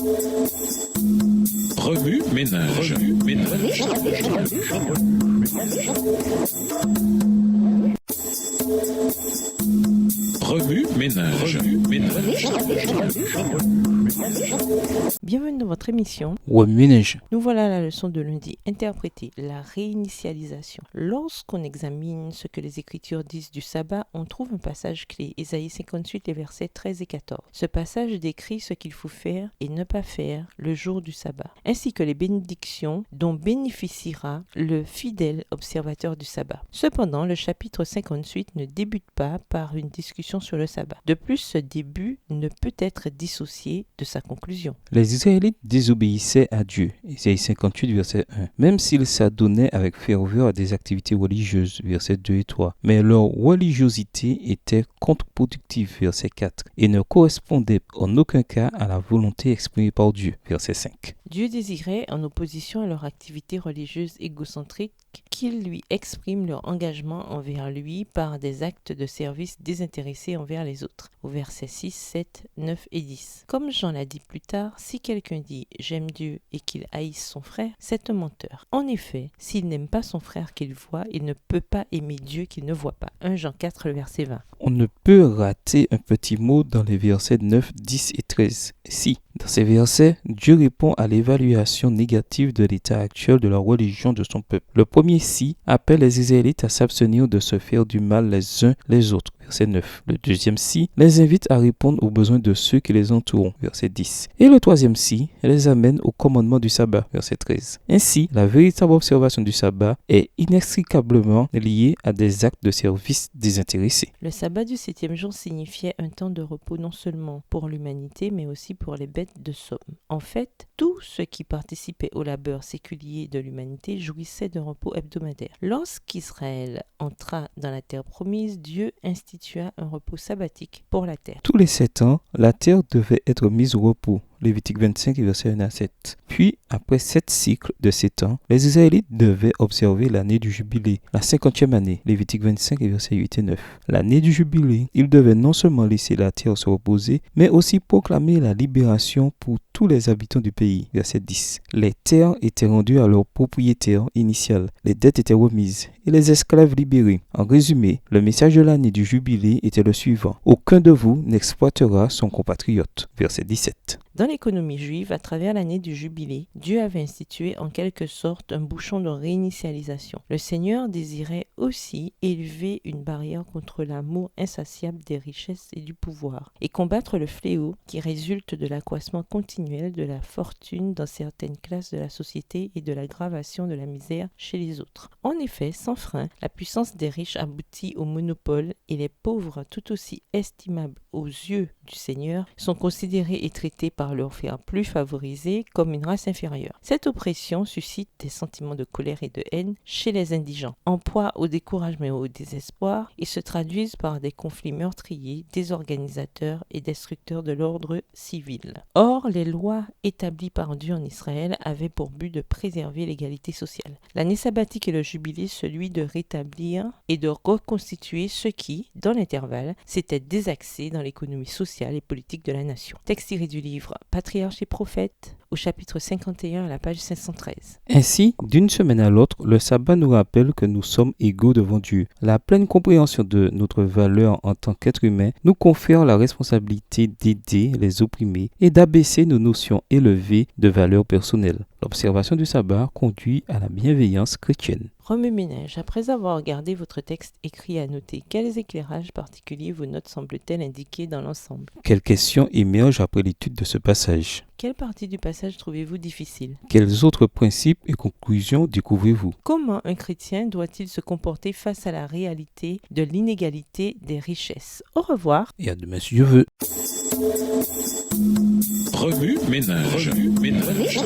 Remue ménage. Remue ménage. Bienvenue dans votre émission. Ménage. Nous voilà à la leçon de lundi. Interpréter la réinitialisation. Lorsqu'on examine ce que les Écritures disent du sabbat, on trouve un passage clé, Ésaïe 58, les versets 13 et 14. Ce passage décrit ce qu'il faut faire et ne pas faire le jour du sabbat, ainsi que les bénédictions dont bénéficiera le fidèle observateur du sabbat. Cependant, le chapitre 58 ne débute pas par une discussion sur le sabbat. De plus, ce début ne peut être dissocié de sa conclusion. Les Israélites désobéissaient à Dieu, Ésaïe 58, verset 1, même s'ils s'adonnaient avec ferveur à des activités religieuses, versets 2 et 3. Mais leur religiosité était contre-productive, verset 4, et ne correspondait en aucun cas à la volonté exprimée par Dieu, verset 5. Dieu désirait, en opposition à leur activité religieuse égocentrique, qu'ils lui expriment leur engagement envers lui par des actes de service désintéressés envers les autres, au verset 6, 7, 9 et 10. Comme Jean l'a dit plus tard, si quelqu'un dit « j'aime Dieu » et qu'il haïsse son frère, c'est un menteur. En effet, s'il n'aime pas son frère qu'il voit, il ne peut pas aimer Dieu qu'il ne voit pas. 1 Jean 4, le verset 20. On ne peut rater un petit mot dans les versets 9, 10 et 13. Si, dans ces versets, Dieu répond à l'évaluation négative de l'état actuel de la religion de son peuple. Le premier si appelle les Israélites à s'abstenir de se faire du mal les uns les autres. Verset 9. Le deuxième si les invite à répondre aux besoins de ceux qui les entourent. Verset 10. Et le troisième si les amène au commandement du sabbat. Verset 13. Ainsi, la véritable observation du sabbat est inextricablement liée à des actes de service désintéressés. Le sabbat du 7e jour signifiait un temps de repos non seulement pour l'humanité, mais aussi pour les bêtes de somme. En fait, tous ceux qui participaient au labeur séculier de l'humanité jouissaient d'un repos hebdomadaire. Lorsqu'Israël entra dans la terre promise, Dieu institua un repos sabbatique pour la terre. Tous les 7 ans, la terre devait être mise au repos. Lévitique 25, verset 1 à 7. Puis, après 7 cycles de 7 ans, les Israélites devaient observer l'année du jubilé, la 50e année, Lévitique 25, verset 8 et 9. L'année du jubilé, ils devaient non seulement laisser la terre se reposer, mais aussi proclamer la libération pour tous les habitants du pays, verset 10. Les terres étaient rendues à leur propriétaire initial, les dettes étaient remises et les esclaves libérés. En résumé, le message de l'année du jubilé était le suivant: aucun de vous n'exploitera son compatriote, verset 17. Dans l'économie juive, à travers l'année du jubilé, Dieu avait institué en quelque sorte un bouchon de réinitialisation. Le Seigneur désirait aussi élever une barrière contre l'amour insatiable des richesses et du pouvoir et combattre le fléau qui résulte de l'accroissement continuel de la fortune dans certaines classes de la société et de l'aggravation de la misère chez les autres. En effet, sans frein, la puissance des riches aboutit au monopole et les pauvres, tout aussi estimables aux yeux du Seigneur, sont considérés et traités par leur frères plus favorisés comme une race inférieure. Cette oppression suscite des sentiments de colère et de haine chez les indigents, en proie au découragement et au désespoir, et se traduisent par des conflits meurtriers, désorganisateurs et destructeurs de l'ordre civil. Or, les lois établies par Dieu en Israël avaient pour but de préserver l'égalité sociale. L'année sabbatique et le jubilé, celui de rétablir et de reconstituer ce qui, dans l'intervalle, s'était désaxé dans l'économie sociale et politique de la nation. Texte tiré du livre Patriarches et prophètes, au chapitre 51 à la page 513. Ainsi, d'une semaine à l'autre, le sabbat nous rappelle que nous sommes égaux devant Dieu. La pleine compréhension de notre valeur en tant qu'être humain nous confère la responsabilité d'aider les opprimés et d'abaisser nos notions élevées de valeur personnelle. L'observation du sabbat conduit à la bienveillance chrétienne. Remue ménage, après avoir regardé votre texte écrit à noter, quels éclairages particuliers vos notes semblent-elles indiquer dans l'ensemble? Quelles questions émergent après l'étude de ce passage? Quelle partie du passage trouvez-vous difficile? Quels autres principes et conclusions découvrez-vous? Comment un chrétien doit-il se comporter face à la réalité de l'inégalité des richesses? Au revoir. Et à demain si Dieu veut. Remue ménage. Remue ménage.